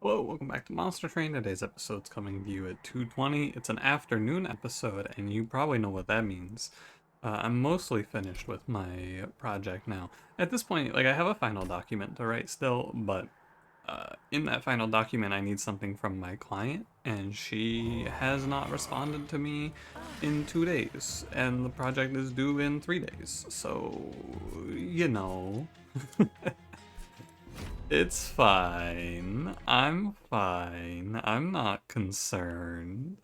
Hello, welcome back to Monster Train. Today's episode's coming to you at 2:20. It's an afternoon episode, and you probably know what that means. I'm mostly finished with my project now. At this point, I have a final document to write still, but in that final document, I need something from my client, and she has not responded to me in 2 days, and the project is due in 3 days. So, you know. It's fine. I'm fine. I'm not concerned.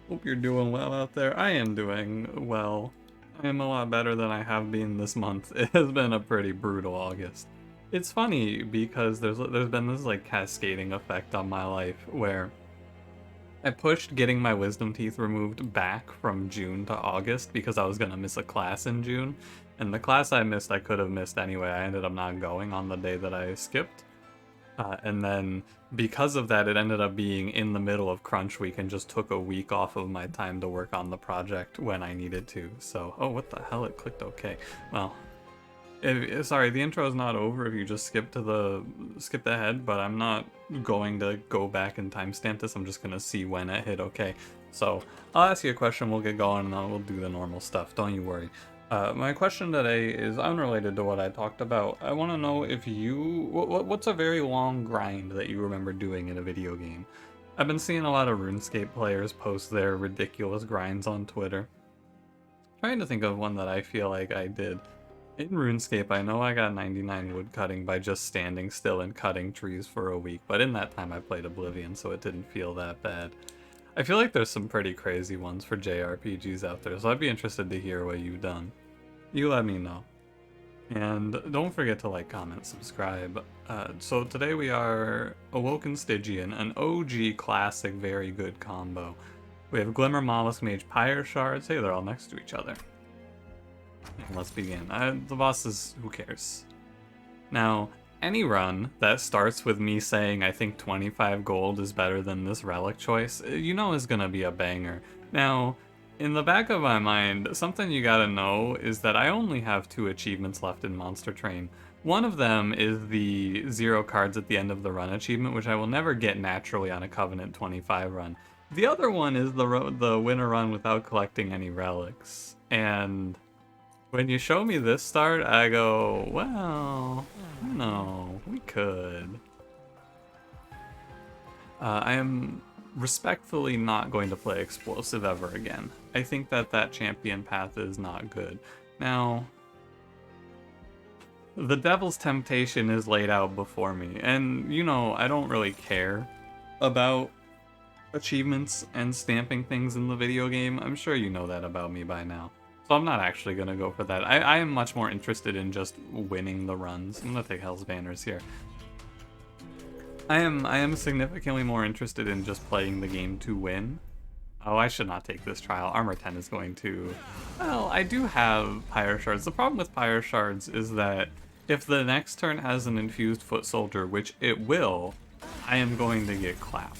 Hope you're doing well out there. I am doing well. I am a lot better than I have been this month. It has been a pretty brutal August. It's funny because there's been this cascading effect on my life where I pushed getting my wisdom teeth removed back from June to August because I was gonna miss a class in June. And the class I missed, I could have missed anyway. I ended up not going on the day that I skipped. And then because of that, it ended up being in the middle of crunch week and just took a week off of my time to work on the project when I needed to. So, oh, what the hell? It clicked okay. Well, sorry, the intro is not over if you just skip ahead, but I'm not going to go back and timestamp this. I'm just going to see when it hit okay. So I'll ask you a question, we'll get going, and then we'll do the normal stuff. Don't you worry. My question today is unrelated to what I talked about. I want to know if what's a very long grind that you remember doing in a video game? I've been seeing a lot of RuneScape players post their ridiculous grinds on Twitter. Trying to think of one that I feel like I did. In RuneScape, I know I got 99 wood cutting by just standing still and cutting trees for a week, but in that time I played Oblivion, so it didn't feel that bad. I feel like there's some pretty crazy ones for JRPGs out there, so I'd be interested to hear what you've done. You let me know. And don't forget to like, comment, subscribe. So today we are Awoken Stygian, an OG classic very good combo. We have Glimmer, Mollusk Mage, Pyre Shards. Hey, they're all next to each other. And let's begin. The boss is, who cares? Now, any run that starts with me saying I think 25 gold is better than this relic choice, you know is gonna be a banger. Now, in the back of my mind, something you gotta know is that I only have 2 achievements left in Monster Train. One of them is the 0 cards at the end of the run achievement, which I will never get naturally on a Covenant 25 run. The other one is the winner run without collecting any relics. And when you show me this start, I go, well, no, we could. I am respectfully not going to play explosive ever again. I think that champion path is not good. Now, the devil's temptation is laid out before me, and you know, I don't really care about achievements and stamping things in the video game. I'm sure you know that about me by now. So I'm not actually going to go for that. I am much more interested in just winning the runs. I'm going to take Hell's Banners here. I am significantly more interested in just playing the game to win. Oh, I should not take this trial. Armor 10 is going to... Well, I do have Pyre Shards. The problem with Pyre Shards is that if the next turn has an infused Foot Soldier, which it will, I am going to get clapped.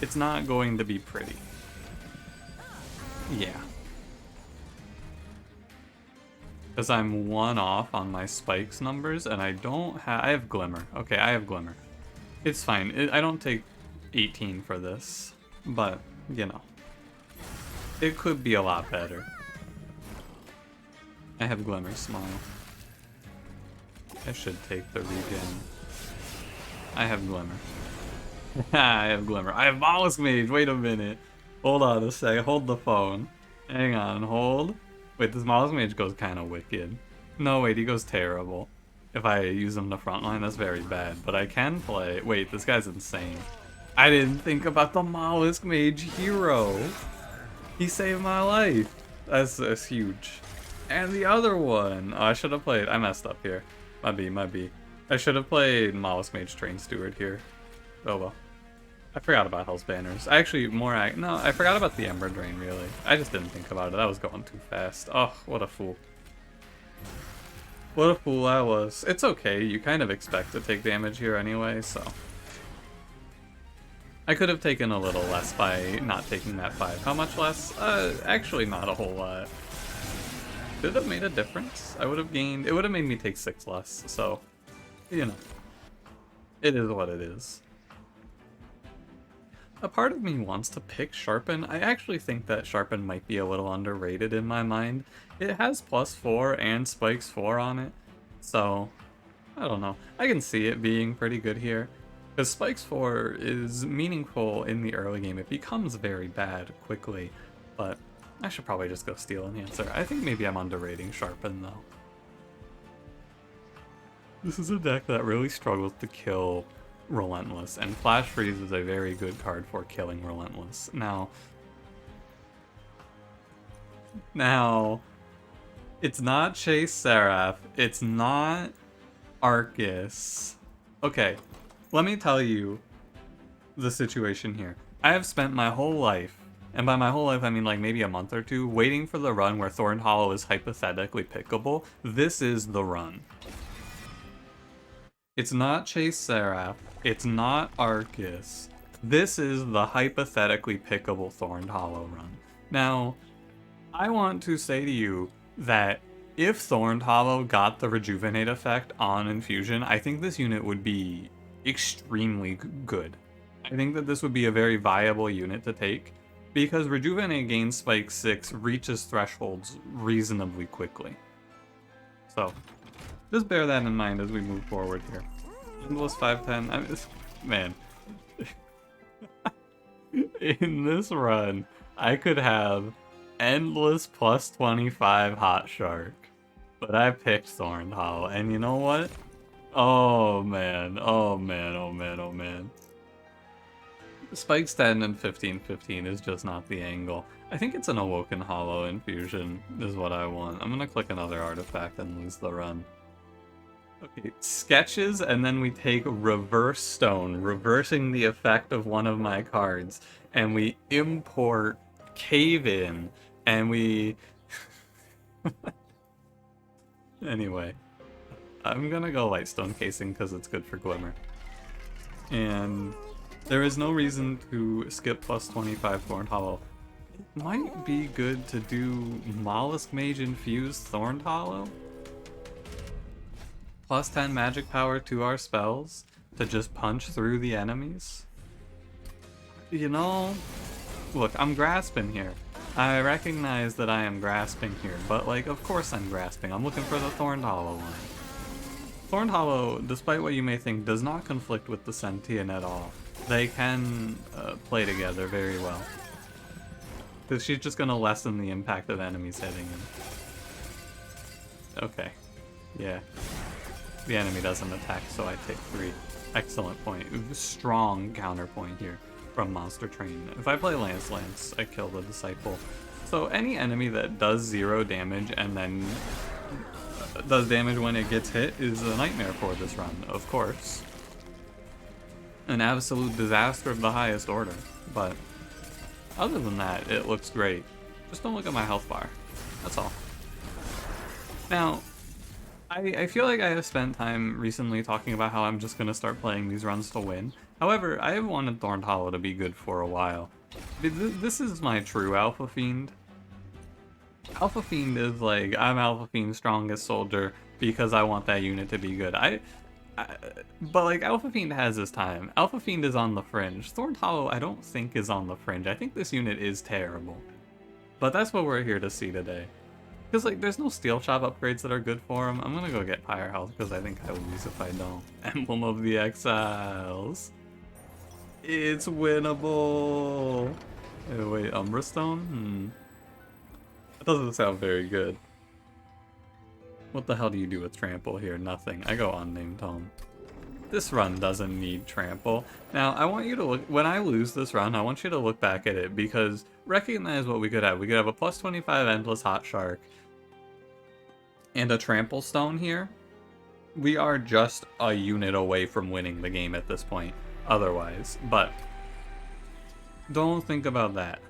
It's not going to be pretty. Yeah. Because I'm 1 off on my spikes numbers, and I don't have... I have Glimmer. Okay, I have Glimmer. It's fine. I don't take 18 for this, but, you know. It could be a lot better. I have Glimmer Smile. I should take the regen. I have Glimmer. I have Glimmer. I have Mollusk Mage! Wait a minute. Hold on a sec. Hold the phone. Hang on. Hold. Wait, this Mollusk Mage goes kind of wicked. No, wait, he goes terrible. If I use him to frontline, that's very bad. But I can play... Wait, this guy's insane. I didn't think about the Mollusk Mage hero. He saved my life. That's huge. And the other one... Oh, I should have played... I messed up here. Might be. I should have played Mollusk Mage Train Steward here. Oh well. I forgot about Hell's Banners. I forgot about the Ember Drain, really. I just didn't think about it. I was going too fast. Oh, what a fool. What a fool I was. It's okay. You kind of expect to take damage here anyway, so... I could have taken a little less by not taking that 5. How much less? Actually not a whole lot. Could it have made a difference? I would have gained... It would have made me take 6 less, so... You know. It is what it is. A part of me wants to pick Sharpen. I actually think that Sharpen might be a little underrated in my mind. It has +4 and Spikes 4 on it, so I don't know. I can see it being pretty good here. Because Spikes 4 is meaningful in the early game. It becomes very bad quickly, but I should probably just go Steel Enhancer. I think maybe I'm underrating Sharpen, though. This is a deck that really struggles to kill Relentless, and Flash Freeze is a very good card for killing Relentless. Now, it's not Chase Seraph, it's not Arcus. Okay, let me tell you the situation here. I have spent my whole life, and by my whole life I mean like maybe a month or two, waiting for the run where Thorned Hollow is hypothetically pickable. This is the run. It's not Chase Seraph, it's not Arcus. This is the hypothetically pickable Thorned Hollow run. Now, I want to say to you that if Thorned Hollow got the Rejuvenate effect on Infusion, I think this unit would be extremely good. I think that this would be a very viable unit to take, because Rejuvenate gains Spike 6 reaches thresholds reasonably quickly. So, just bear that in mind as we move forward here. Endless 510, I mean, man. In this run, I could have Endless +25 Hot Shark. But I picked Thorned Hollow, and you know what? Oh man, oh man, oh man, oh man. Spikes 10 and 15/15 is just not the angle. I think it's an Awoken Hollow Infusion is what I want. I'm gonna click another artifact and lose the run. Okay, sketches, and then we take Reverse Stone, reversing the effect of one of my cards, and we import Cave In, and we... Anyway, I'm gonna go Lightstone Casing because it's good for Glimmer. And there is no reason to skip +25 Thorned Hollow. It might be good to do Mollusk Mage Infused Thorned Hollow. +10 magic power to our spells to just punch through the enemies. You know, look, I'm grasping here. I recognize that I am grasping here, but like, of course I'm grasping. I'm looking for the Thorned Hollow line. Thorned Hollow, despite what you may think, does not conflict with the Sentient at all. They can play together very well. Because she's just going to lessen the impact of enemies hitting him. Okay. Yeah. The enemy doesn't attack, so I take 3. Excellent point. Strong counterpoint here from Monster Train. If I play Lance, I kill the Disciple. So any enemy that does 0 damage and then does damage when it gets hit is a nightmare for this run, of course. An absolute disaster of the highest order, but other than that, it looks great. Just don't look at my health bar. That's all. Now, I feel like I have spent time recently talking about how I'm just going to start playing these runs to win. However, I have wanted Thorned Hollow to be good for a while. This is my true Alpha Fiend. Alpha Fiend is like, I'm Alpha Fiend's strongest soldier because I want that unit to be good. But like, Alpha Fiend has his time. Alpha Fiend is on the fringe. Thorned Hollow I don't think is on the fringe. I think this unit is terrible. But that's what we're here to see today. Because, like, there's no Steel Shop upgrades that are good for him. I'm gonna go get Pyre Health because I think I lose if I don't. Emblem of the Exiles. It's winnable. Wait, Umbra Stone? That doesn't sound very good. What the hell do you do with Trample here? Nothing. I go Unnamed Tome. This run doesn't need Trample. Now, I want you to look, when I lose this run, I want you to look back at it because recognize what we could have. We could have a +25 Endless Hot Shark and a Trample Stone here. We are just a unit away from winning the game at this point, otherwise. But don't think about that.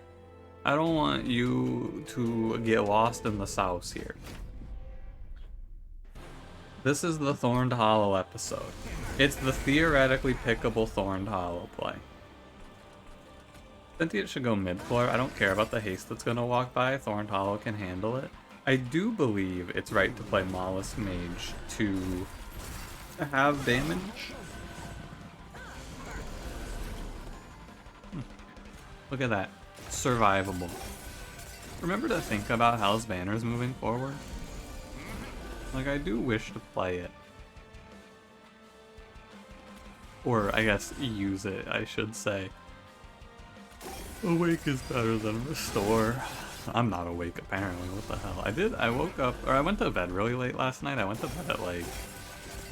I don't want you to get lost in the sauce here. This is the Thorned Hollow episode. It's the theoretically pickable Thorned Hollow play. Sentient should go mid-floor. I don't care about the haste that's going to walk by. Thorned Hollow can handle it. I do believe it's right to play Mollusk Mage to have damage. Look at that. Survivable. Remember to think about Hell's Banners moving forward. Like, I do wish to play it. Or, I guess, use it, I should say. Awake is better than Restore. I'm not awake, apparently. What the hell? I woke up, or I went to bed really late last night. I went to bed at like,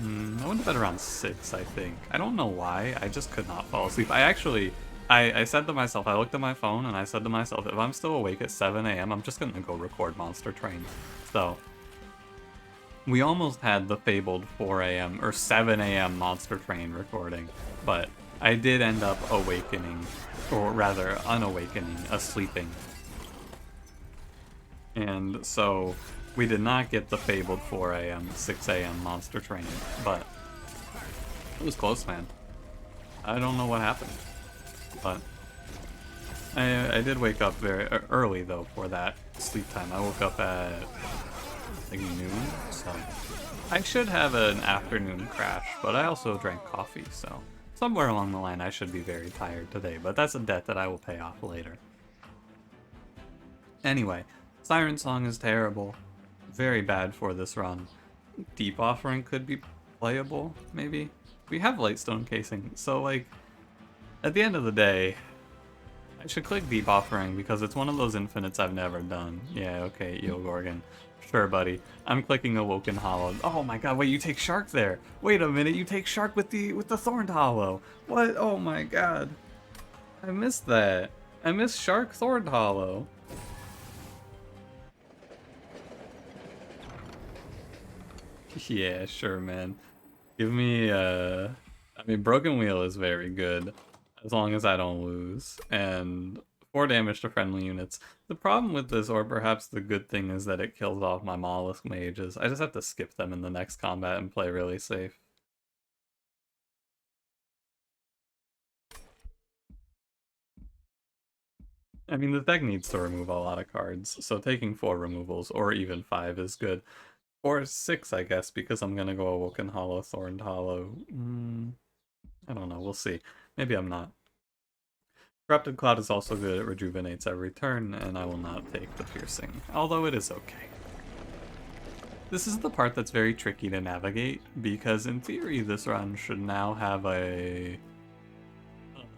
I went to bed around 6, I think. I don't know why, I just could not fall asleep. I said to myself, I looked at my phone and I said to myself, if I'm still awake at 7 a.m., I'm just gonna go record Monster Train. So, we almost had the fabled 4 a.m. or 7 a.m. Monster Train recording, but I did end up awakening, or rather unawakening, sleeping. And so we did not get the fabled 4 a.m., 6 a.m. Monster Train, but it was close, man. I don't know what happened, but I did wake up very early, though, for that sleep time. I woke up at, like, noon, so I should have an afternoon crash, but I also drank coffee, so somewhere along the line I should be very tired today, but that's a debt that I will pay off later. Anyway, Siren Song is terrible. Very bad for this run. Deep Offering could be playable, maybe? We have Lightstone Casing, so, like, at the end of the day, I should click Deep Offering because it's one of those infinites I've never done. Yeah, okay, Eel Gorgon. Sure, buddy. I'm clicking Awoken Hollow. Oh my god, wait, you take Shark there! Wait a minute, you take Shark with the Thorned Hollow! What? Oh my god. I missed that. I missed Shark Thorned Hollow. Yeah, sure, man. Give me, I mean, Broken Wheel is very good, as long as I don't lose, and 4 damage to friendly units. The problem with this, or perhaps the good thing, is that it kills off my Mollusk mages. I just have to skip them in the next combat and play really safe. I mean, the deck needs to remove a lot of cards, so taking 4 removals, or even 5, is good. Or 6, I guess, because I'm gonna go Awoken Hollow, Thorned Hollow. I don't know, we'll see. Maybe I'm not. Corrupted Cloud is also good, it rejuvenates every turn, and I will not take the piercing, although it is okay. This is the part that's very tricky to navigate, because in theory this run should now have a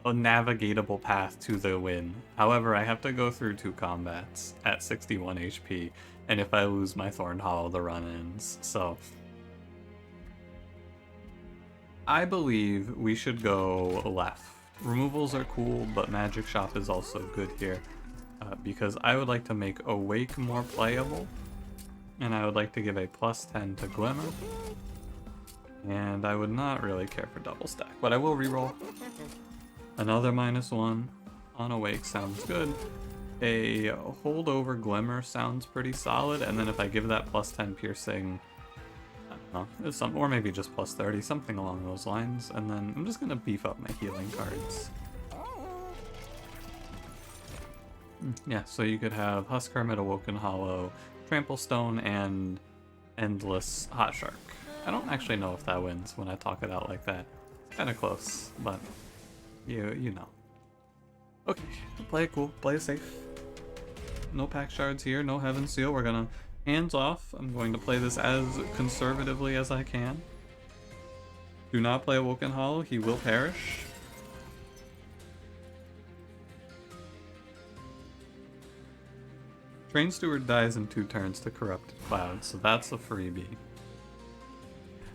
navigatable path to the win. However, I have to go through 2 combats at 61 HP, and if I lose my Thorned Hollow, the run ends. So I believe we should go left. Removals are cool, but Magic Shop is also good here, because I would like to make Awake more playable, and I would like to give a +10 to Glimmer, and I would not really care for double stack, but I will reroll. Another -1 on Awake sounds good. A holdover Glimmer sounds pretty solid, and then if I give that +10 piercing, I don't know, or maybe just +30, something along those lines, and then I'm just gonna beef up my healing cards. Yeah, so you could have Husk Hermit, Awoken Hollow, Trample Stone, and Endless Hot Shark. I don't actually know if that wins when I talk it out like that. It's kinda close, but you know. Okay, play it cool, play it safe. No pack shards here, no Heaven Seal. We're gonna hands off. I'm going to play this as conservatively as I can. Do not play Awoken Hollow, he will perish. Train Steward dies in 2 turns to Corrupted Cloud, so that's a freebie.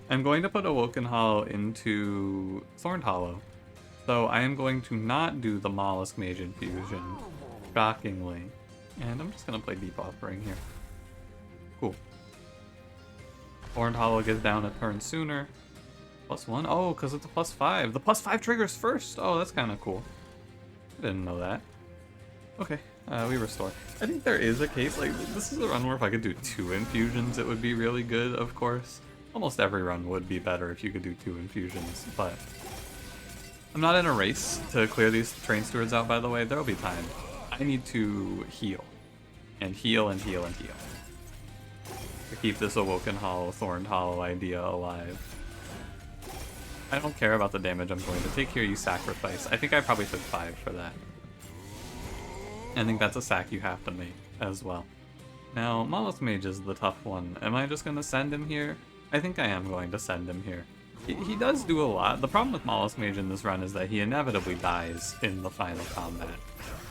I'm going to put Awoken Hollow into Thorned Hollow. So I am going to not do the Mollusk Mage Infusion, shockingly. And I'm just going to play Deep Offering here. Cool. Thorned Hollow gets down a turn sooner. +1? Oh, because it's a +5. The +5 triggers first! Oh, that's kind of cool. I didn't know that. Okay, we restore. I think there is a case, like, this is a run where if I could do 2 infusions, it would be really good, of course. Almost every run would be better if you could do 2 infusions, but I'm not in a race to clear these Train Stewards out, by the way. There'll be time. I need to heal. And heal and heal and heal. To keep this Awoken Hollow, Thorned Hollow idea alive. I don't care about the damage I'm going to take here, you sacrifice. I think I probably took 5 for that. I think that's a sack you have to make as well. Now, Mollusk Mage is the tough one. Am I just going to send him here? I think I am going to send him here. He does do a lot. The problem with Mollusk Mage in this run is that he inevitably dies in the final combat.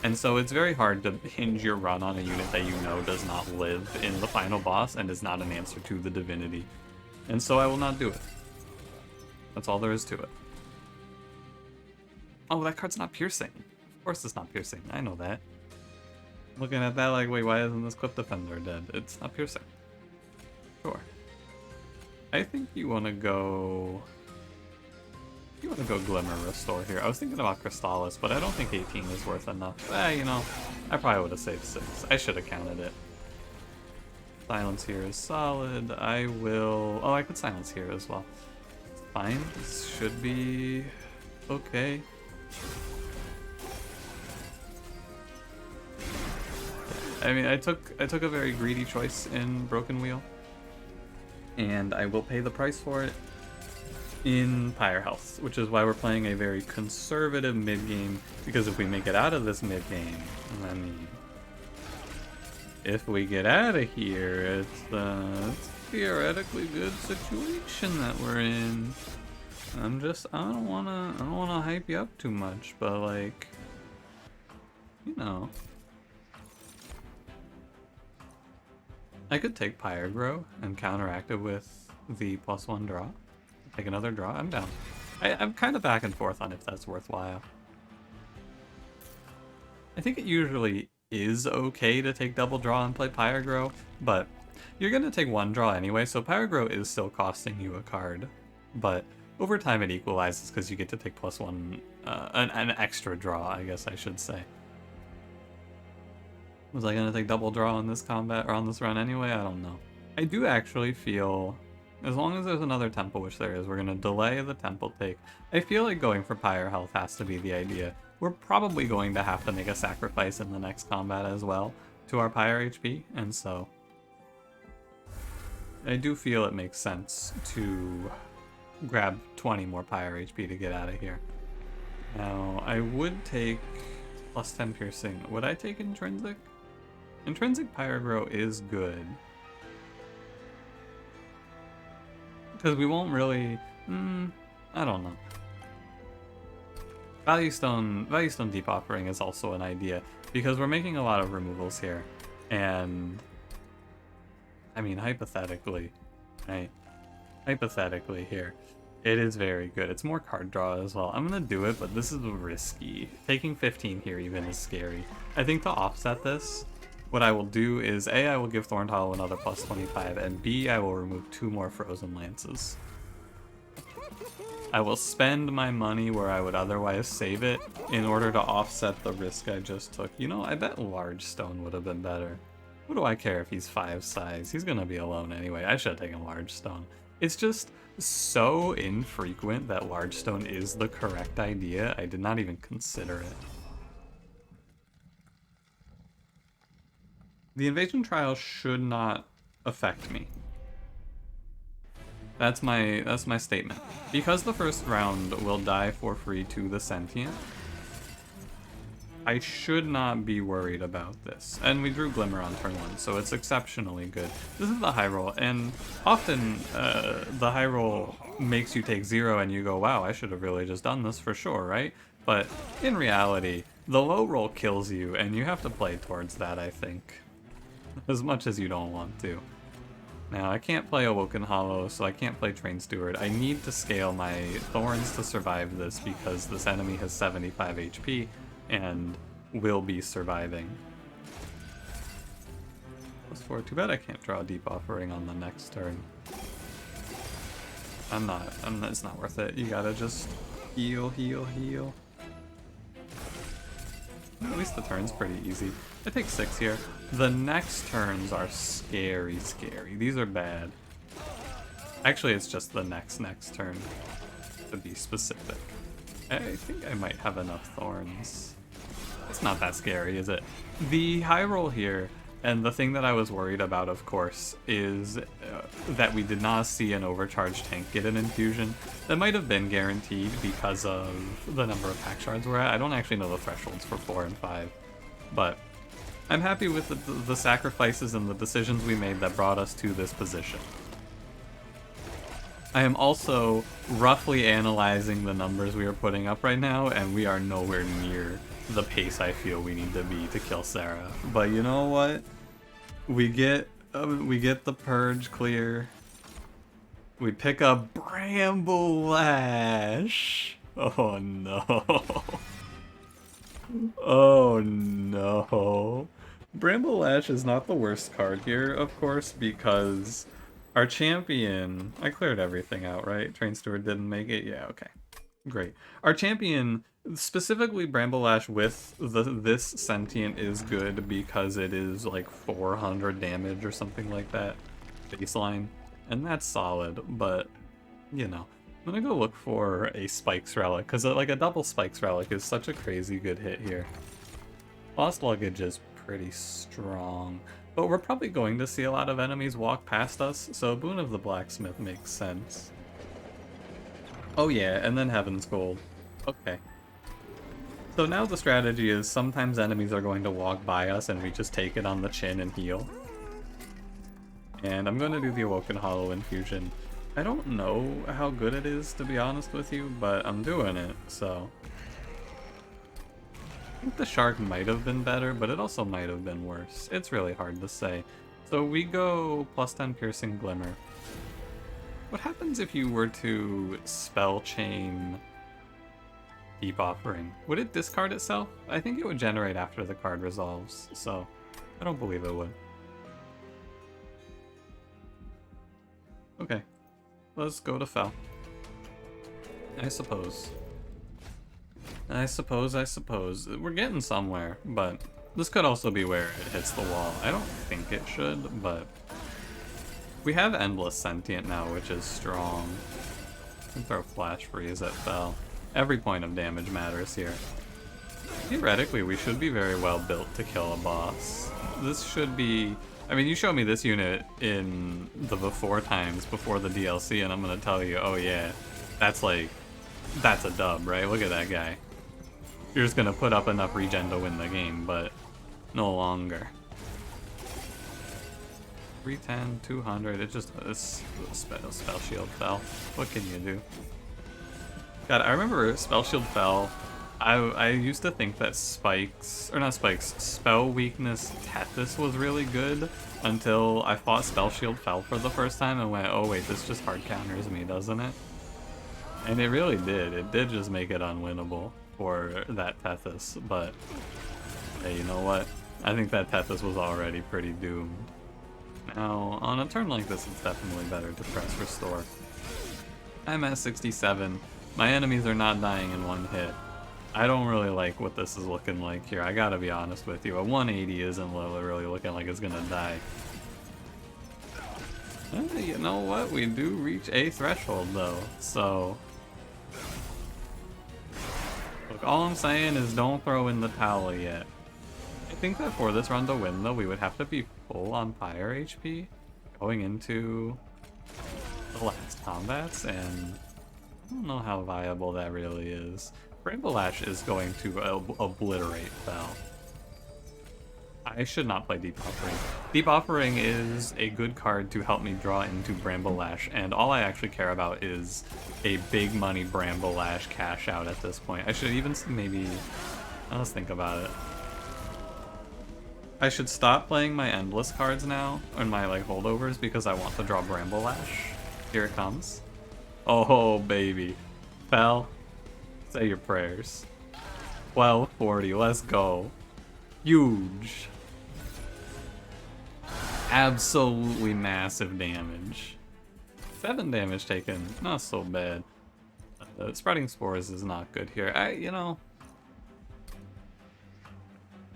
And so it's very hard to hinge your run on a unit that you know does not live in the final boss and is not an answer to the Divinity. And so I will not do it. That's all there is to it. Oh, that card's not piercing. Of course it's not piercing. I know that. Looking at that like, wait, why isn't this Clip Defender dead? It's not piercing. Sure. I think you want to go... You want to go Glimmer Restore here. I was thinking about Crystallis, but I don't think 18 is worth enough. You know, I probably would have saved 6. I should have counted it. Silence here is solid. I will... Oh, I could Silence here as well. Fine. This should be... okay. I mean, I took a very greedy choice in Broken Wheel, and I will pay the price for it in Pyre Health, which is why we're playing a very conservative mid-game, because if we make it out of this mid-game, I mean, if we get out of here, it's a theoretically good situation that we're in. I don't wanna hype you up too much, but like, you know. I could take Pyregrow and counteract it with the +1 draw. Take another draw, I'm down. I'm kind of back and forth on if that's worthwhile. I think it usually is okay to take double draw and play Pyregrow, but you're gonna take one draw anyway, so Pyregrow is still costing you a card. But over time it equalizes because you get to take +1, an extra draw, I guess I should say. Was I gonna take double draw on this combat, or on this run anyway? I don't know. I do actually feel, as long as there's another temple, which there is, we're gonna delay the temple take. I feel like going for Pyre Health has to be the idea. We're probably going to have to make a sacrifice in the next combat as well to our Pyre HP, and so I do feel it makes sense to grab 20 more Pyre HP to get out of here. Now, I would take +10 piercing. Would I take Intrinsic? Intrinsic Pyregrow is good. Because we won't really... I don't know. Value Stone Deep Offering is also an idea, because we're making a lot of removals here. And... I mean, hypothetically, right? Hypothetically here, it is very good. It's more card draw as well. I'm gonna do it, but this is risky. Taking 15 here even is scary. I think to offset this, what I will do is A, I will give Thorned Hollow another +25, and B, I will remove 2 more Frozen Lances. I will spend my money where I would otherwise save it in order to offset the risk I just took. You know, I bet Large Stone would have been better. What do I care if he's 5 size? He's gonna be alone anyway. I should have taken Large Stone. It's just so infrequent that Large Stone is the correct idea. I did not even consider it. The Invasion Trial should not affect me. That's my statement. Because the first round will die for free to the Sentient, I should not be worried about this. And we drew Glimmer on turn 1, so it's exceptionally good. This is the high roll, and often the high roll makes you take 0 and you go, wow, I should have really just done this for sure, right? But in reality, the low roll kills you, and you have to play towards that, I think. As much as you don't want to. Now, I can't play Awoken Hollow, so I can't play Train Steward. I need to scale my Thorns to survive this because this enemy has 75 HP and will be surviving. +4. Too bad I can't draw a Deep Offering on the next turn. It's not worth it. You gotta just heal, heal, heal. At least the turn's pretty easy. I take 6 here. The next turns are scary, scary. These are bad. Actually, it's just the next turn, to be specific. I think I might have enough Thorns. It's not that scary, is it? The high roll here, and the thing that I was worried about, of course, is that we did not see an overcharged tank get an infusion. That might have been guaranteed because of the number of pack shards we're at. I don't actually know the thresholds for 4 and 5, but I'm happy with the sacrifices and the decisions we made that brought us to this position. I am also roughly analyzing the numbers we are putting up right now, and we are nowhere near the pace I feel we need to be to kill Sarah. But you know what? We get the purge clear. We pick up Bramble Lash. Oh no. Oh no. Bramble Lash is not the worst card here, of course, because our champion... I cleared everything out, right? Train Steward didn't make it? Yeah, okay. Great. Our champion, specifically Bramble Lash with this sentient, is good because it is like 400 damage or something like that baseline. And that's solid, but, you know. I'm gonna go look for a Spikes Relic, because like a double Spikes Relic is such a crazy good hit here. Lost Luggage is pretty strong, but we're probably going to see a lot of enemies walk past us, so Boon of the Blacksmith makes sense. Oh yeah, and then Heaven's Gold. Okay. So now the strategy is sometimes enemies are going to walk by us and we just take it on the chin and heal. And I'm going to do the Awoken Hollow Infusion. I don't know how good it is, to be honest with you, but I'm doing it, so... I think the Shark might have been better, but it also might have been worse. It's really hard to say. So we go plus 10 Piercing Glimmer. What happens if you were to Spell Chain Deep Offering? Would it discard itself? I think it would generate after the card resolves, so I don't believe it would. Okay. Let's go to Fel. I suppose. I suppose. We're getting somewhere, but this could also be where it hits the wall. I don't think it should, but... We have Endless Sentient now, which is strong. I can throw Flash Freeze at Fel. Every point of damage matters here. Theoretically, we should be very well built to kill a boss. This should be... I mean, you show me this unit in the before times, before the DLC, and I'm gonna tell you, oh yeah, that's like, that's a dub, right? Look at that guy. You're just gonna put up enough regen to win the game, but no longer. 310, 200, it just, this Spell Shield fell. What can you do? God, I remember Spell Shield fell. I used to think that Spell Weakness Tethys was really good until I fought Spell Shield Fel for the first time and went, oh wait, this just hard counters me, doesn't it? And it really did. It did just make it unwinnable for that Tethys, but hey, you know what? I think that Tethys was already pretty doomed. Now, on a turn like this, it's definitely better to press Restore. I'm at 67. My enemies are not dying in one hit. I don't really like what this is looking like here. I gotta be honest with you. A 180 isn't really looking like it's gonna die. You know what? We do reach a threshold though, so... Look, all I'm saying is don't throw in the towel yet. I think that for this run to win though, we would have to be full on fire HP going into the last combats, and I don't know how viable that really is. Bramble Lash is going to obliterate Fel. I should not play Deep Offering. Deep Offering is a good card to help me draw into Bramble Lash, and all I actually care about is a big money Bramble Lash cash out at this point. I should even maybe... Let's think about it. I should stop playing my Endless cards now, and my like holdovers, because I want to draw Bramble Lash. Here it comes. Oh, baby. Fel. Say your prayers. 1240, let's go. Huge. Absolutely massive damage. 7 damage taken, not so bad. Spreading Spores is not good here. You know,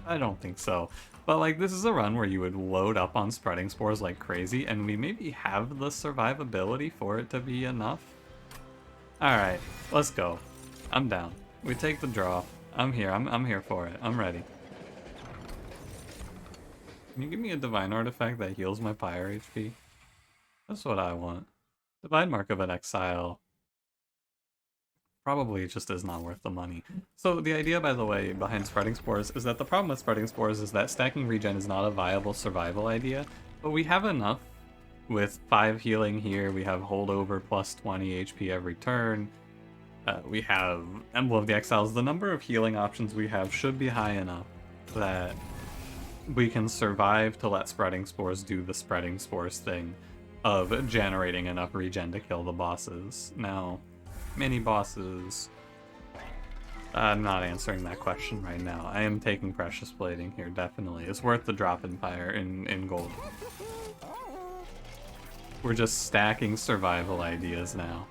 I don't think so. But like, this is a run where you would load up on Spreading Spores like crazy, and we maybe have the survivability for it to be enough. Alright, let's go. I'm down. We take the draw. I'm here. I'm here for it. I'm ready. Can you give me a Divine Artifact that heals my Pyre HP? That's what I want. Divine Mark of an Exile. Probably it just is not worth the money. So the idea, by the way, behind spreading spores is that the problem with spreading spores is that stacking regen is not a viable survival idea, but we have enough with 5 healing here, we have holdover plus 20 HP every turn, we have Emblem of the Exiles. The number of healing options we have should be high enough that we can survive to let spreading spores do the spreading spores thing of generating enough regen to kill the bosses. Now, mini bosses, I'm not answering that question right now. I am taking Precious Plating here, definitely. It's worth the drop in fire in gold. We're just stacking survival ideas now.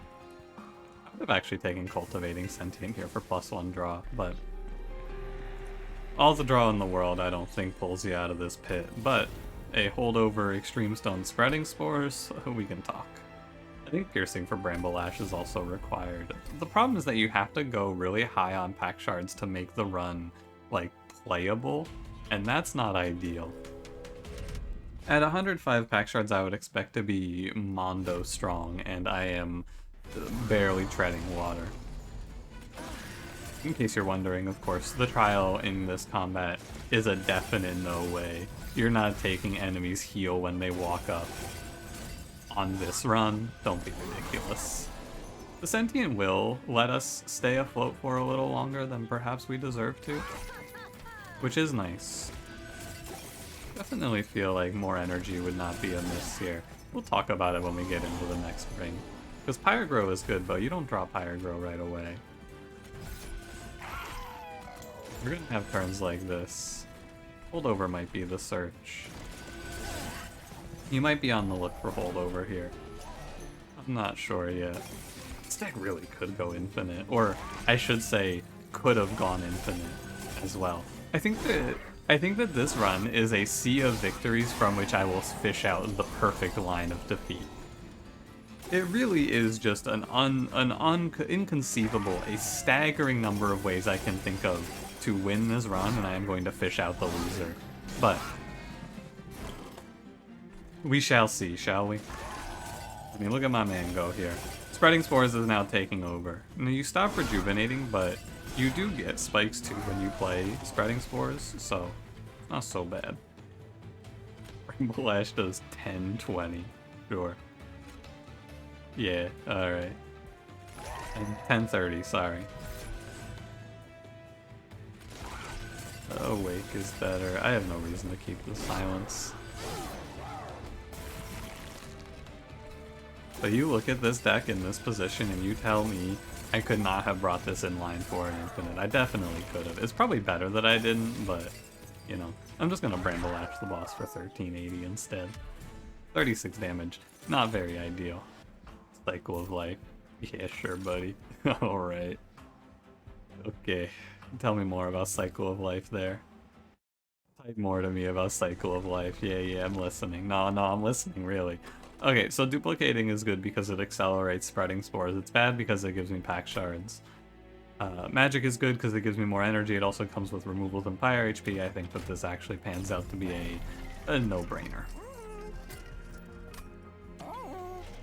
I would have actually taken Cultivating Sentient here for +1 draw, but all the draw in the world I don't think pulls you out of this pit, but a holdover Extreme Stone Spreading Spores, we can talk. I think Piercing for Bramble Ash is also required. The problem is that you have to go really high on pack shards to make the run, like, playable, and that's not ideal. At 105 pack shards, I would expect to be Mondo strong, and I am barely treading water. In case you're wondering, of course, the trial in this combat is a definite no way. You're not taking enemies heal when they walk up. On this run, don't be ridiculous. The Sentient will let us stay afloat for a little longer than perhaps we deserve to, which is nice. Definitely feel like more energy would not be amiss here. We'll talk about it when we get into the next ring. Because Pyrogrow is good, but you don't draw Pyrogrow right away. We're gonna have turns like this. Holdover might be the search. You might be on the look for holdover here. I'm not sure yet. This deck really could go infinite, or I should say, could have gone infinite as well. I think that this run is a sea of victories from which I will fish out the perfect line of defeat. It really is just an inconceivable, a staggering number of ways I can think of to win this run, and I am going to fish out the loser. But we shall see, shall we? I mean, look at my man go here. Spreading Spores is now taking over. Now, you stop rejuvenating, but you do get spikes too when you play Spreading Spores, so not so bad. Rainbow Ash does 10-20. Sure. Yeah, alright. And 10-30, sorry. Awake is better. I have no reason to keep the silence. But you look at this deck in this position and you tell me I could not have brought this in line for an infinite. I definitely could have. It's probably better that I didn't, but, you know, I'm just gonna Bramble Ash the boss for 1380 instead. 36 damage. Not very ideal. Cycle of Life. Yeah, sure, buddy. Alright. Okay. Tell me more about Cycle of Life there. Type more to me about Cycle of Life. Yeah, I'm listening. No, I'm listening, really. Okay, so duplicating is good because it accelerates spreading spores. It's bad because it gives me pack shards. Magic is good because it gives me more energy. It also comes with removals and fire HP. I think that this actually pans out to be a no-brainer.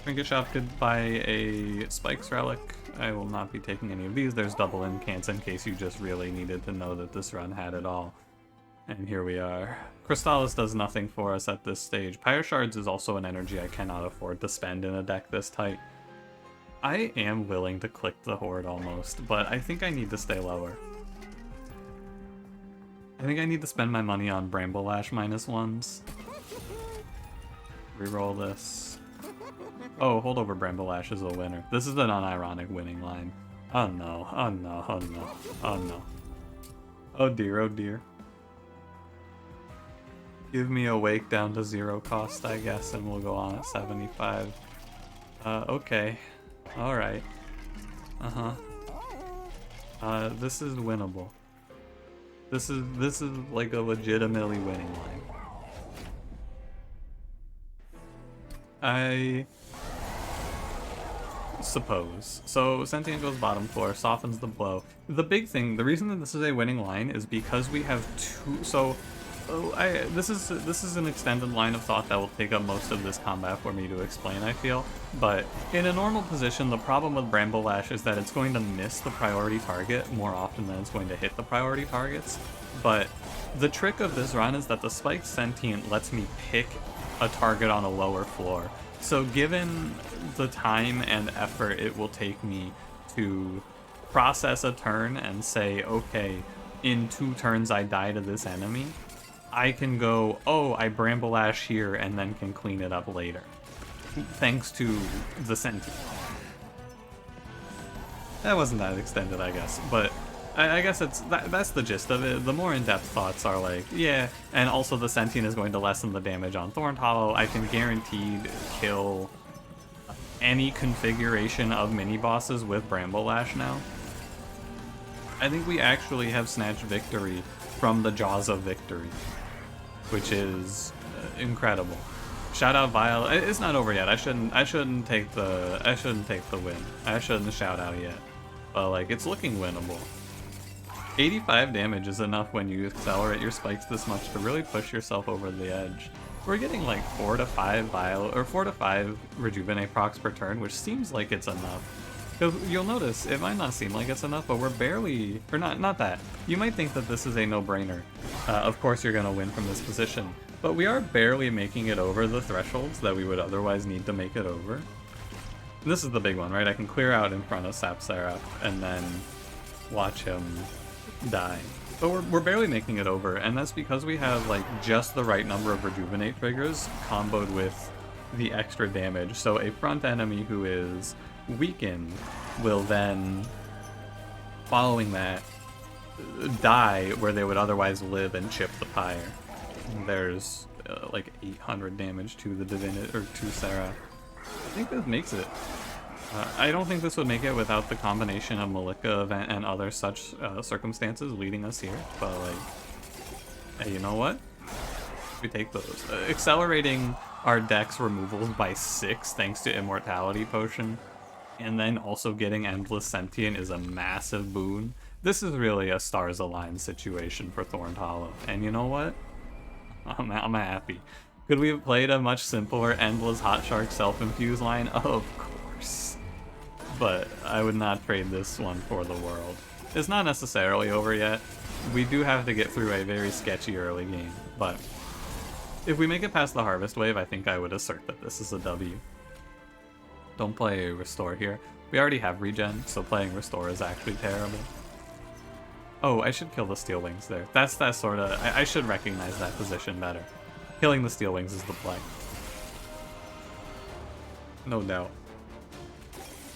Trinket Shop could buy a Spikes Relic. I will not be taking any of these. There's double incants in case you just really needed to know that this run had it all. And here we are. Crystallis does nothing for us at this stage. Pyre Shards is also an energy I cannot afford to spend in a deck this tight. I am willing to click the Horde almost, but I think I need to stay lower. I think I need to spend my money on Bramble Ash -1s. Reroll this. Oh, Holdover Bramble Ash is a winner. This is an unironic winning line. Oh no, oh no, oh no, oh no. Oh dear, oh dear. Give me Awake down to 0 cost, I guess, and we'll go on at 75. Okay. Alright. This is winnable. This is like a legitimately winning line. I suppose. So Sentient goes bottom floor, softens the blow. The big thing, the reason that this is a winning line is because we have two, so Oh, this is an extended line of thought that will take up most of this combat for me to explain, I feel. But in a normal position, the problem with Bramble Lash is that it's going to miss the priority target more often than it's going to hit the priority targets. But the trick of this run is that the Spiked Sentient lets me pick a target on a lower floor. So given the time and effort it will take me to process a turn and say, okay, in 2 turns I die to this enemy, I can go, oh, I Bramble Lash here and then can clean it up later. Thanks to the Sentient. That wasn't that extended, I guess, but I guess that's the gist of it. The more in-depth thoughts are like, yeah, and also the Sentient is going to lessen the damage on Thorned Hollow. I can guaranteed kill any configuration of mini-bosses with Bramble Lash now. I think we actually have snatched victory from the jaws of victory, which is incredible. Shout out Vile. It's not over yet. I shouldn't take the win. I shouldn't shout out yet. But like, it's looking winnable. 85 damage is enough when you accelerate your spikes this much to really push yourself over the edge. We're getting like 4 to 5 Vile or 4 to 5 Rejuvenate procs per turn, which seems like it's enough. You'll notice, it might not seem like it's enough, but we're barely, or not that. You might think that this is a no-brainer. Of course you're gonna win from this position, but we are barely making it over the thresholds that we would otherwise need to make it over. This is the big one, right? I can clear out in front of Sapsarah and then watch him die. But we're barely making it over, and that's because we have like just the right number of Rejuvenate triggers comboed with the extra damage. So a front enemy who is weakened will then, following that, die where they would otherwise live and chip the pyre. There's like 800 damage to the Divinity, or to Sarah. I think this makes it. I don't think this would make it without the combination of Malika event and other such circumstances leading us here, but like, hey, you know what? We take those. Accelerating our dex removals by 6 thanks to Immortality Potion, and then also getting Endless Sentient is a massive boon. This is really a stars aligned situation for Thorned Hollow, and you know what? I'm happy. Could we have played a much simpler Endless Hot Shark self-infused line? Of course. But I would not trade this one for the world. It's not necessarily over yet. We do have to get through a very sketchy early game, but if we make it past the Harvest Wave, I think I would assert that this is a W. Don't play Restore here. We already have regen, so playing Restore is actually terrible. Oh, I should kill the Steel Wings there. That's that sort of... I should recognize that position better. Killing the Steel Wings is the play. No doubt.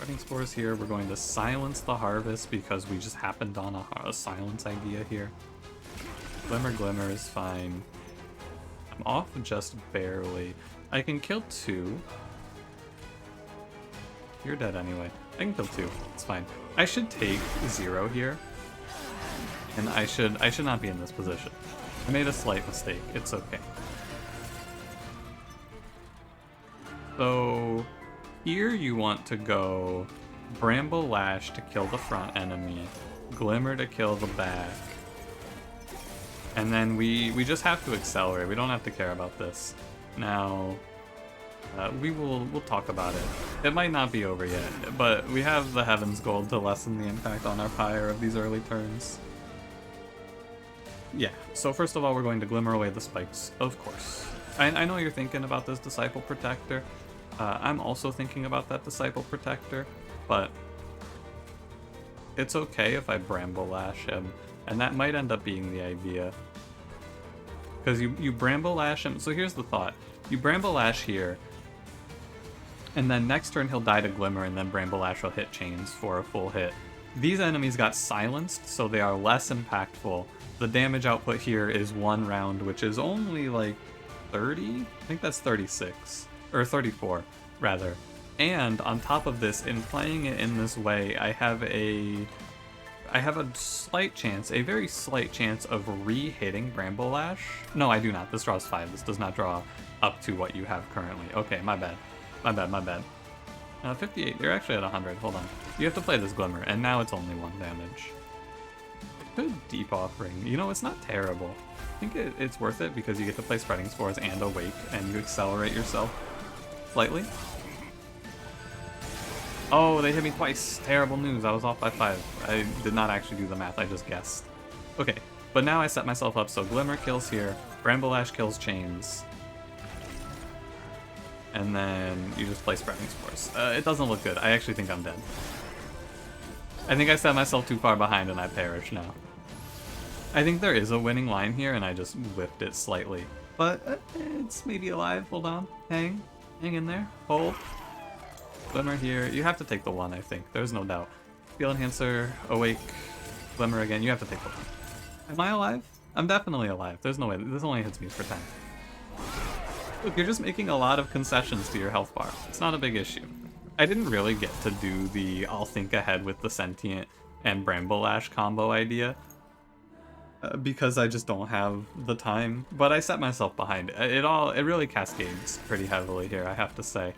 Running Spores here. We're going to silence the Harvest because we just happened on a silence idea here. Glimmer is fine. I'm off just barely. I can kill 2. You're dead anyway. I can kill 2. It's fine. I should take 0 here. And I should not be in this position. I made a slight mistake. It's okay. So here you want to go Bramble Lash to kill the front enemy, Glimmer to kill the back, and then we just have to accelerate. We don't have to care about this. Now we'll talk about it. It might not be over yet, but we have the Heaven's Gold to lessen the impact on our pyre of these early turns. Yeah, so first of all, we're going to Glimmer away the spikes, of course. I know you're thinking about this Disciple Protector. I'm also thinking about that Disciple Protector, but it's okay if I Bramble Lash him, and that might end up being the idea. Because you Bramble Lash him, so here's the thought. You Bramble Lash here, and then next turn he'll die to Glimmer, and then Bramble Lash will hit Chains for a full hit. These enemies got silenced, so they are less impactful. The damage output here is 1 round, which is only like 30? I think that's 36. Or 34, rather. And on top of this, in playing it in this way, I have a slight chance, a very slight chance of re-hitting Bramble Lash. No, I do not. This draws 5. This does not draw up to what you have currently. Okay, my bad. My bad. 58. You're actually at 100. Hold on. You have to play this Glimmer, and now it's only 1 damage. Good Deep Offering. You know, it's not terrible. I think it's worth it because you get to play Spreading Spores and Awake, and you accelerate yourself slightly. Oh, they hit me twice. Terrible news. I was off by 5. I did not actually do the math. I just guessed. Okay, but now I set myself up so Glimmer kills here, Bramble Ash kills Chains, and then you just play Spreading Spores. It doesn't look good. I actually think I'm dead. I think I set myself too far behind and I perish now. I think there is a winning line here and I just whipped it slightly. But it's maybe alive. Hold on. Hang in there. Hold. Glimmer here. You have to take the 1, I think. There's no doubt. Field Enhancer, Awake, Glimmer again. You have to take the 1. Am I alive? I'm definitely alive. There's no way. This only hits me for 10. Look, you're just making a lot of concessions to your health bar. It's not a big issue. I didn't really get to do the I'll think ahead with the Sentient and Bramble Ash combo idea because I just don't have the time, but I set myself behind it. It really cascades pretty heavily here, I have to say.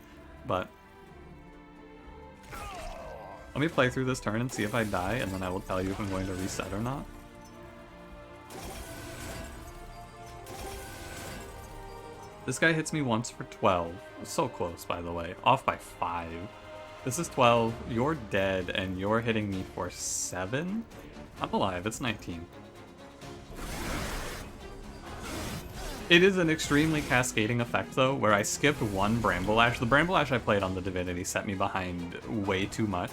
But let me play through this turn and see if I die, and then I will tell you if I'm going to reset or not. This guy hits me once for 12. So close, by the way. Off by 5. This is 12, you're dead, and you're hitting me for 7? I'm alive, it's 19. It is an extremely cascading effect, though, where I skipped 1 Bramble Ash. The Bramble Ash I played on the Divinity set me behind way too much.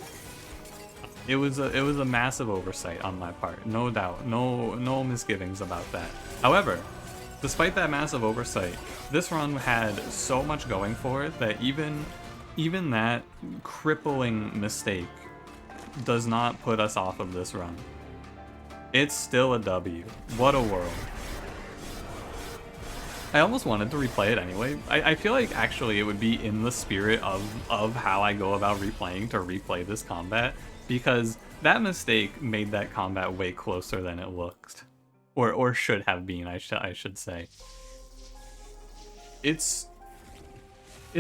It was a massive oversight on my part, no doubt. No misgivings about that. However, despite that massive oversight, this run had so much going for it that even that crippling mistake does not put us off of this run. It's still a W. What a world. I almost wanted to replay it anyway. I feel like actually it would be in the spirit of how I go about replaying to replay this combat, because that mistake made that combat way closer than it looked. Or should have been, I should say. It's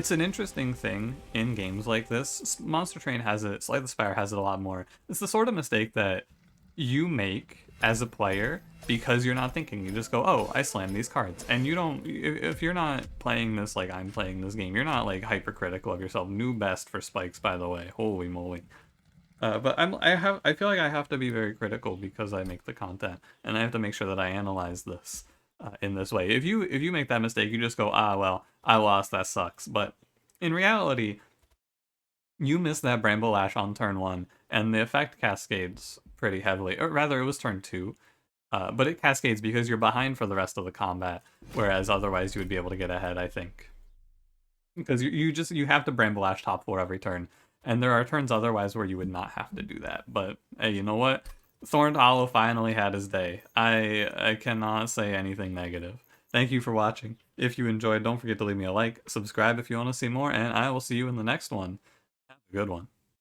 an interesting thing in games like this. Monster Train has it, Slay the Spire has it a lot more. It's the sort of mistake that you make as a player because you're not thinking. You just go, oh, I slammed these cards. And you don't, if you're not playing this like I'm playing this game, you're not like hypercritical of yourself. New best for spikes, by the way. Holy moly. But I feel like I have to be very critical because I make the content, and I have to make sure that I analyze this in this way. If you make that mistake, you just go, ah, well, I lost, that sucks. But in reality, you missed that Bramble Ash on turn 1, and the effect cascades pretty heavily. Or rather, it was turn 2, but it cascades because you're behind for the rest of the combat, whereas otherwise you would be able to get ahead, I think. Because you have to Bramble Ash top 4 every turn. And there are turns otherwise where you would not have to do that. But hey, you know what? Thorned Hollow finally had his day. I cannot say anything negative. Thank you for watching. If you enjoyed, don't forget to leave me a like, subscribe if you want to see more, and I will see you in the next one. Have a good one.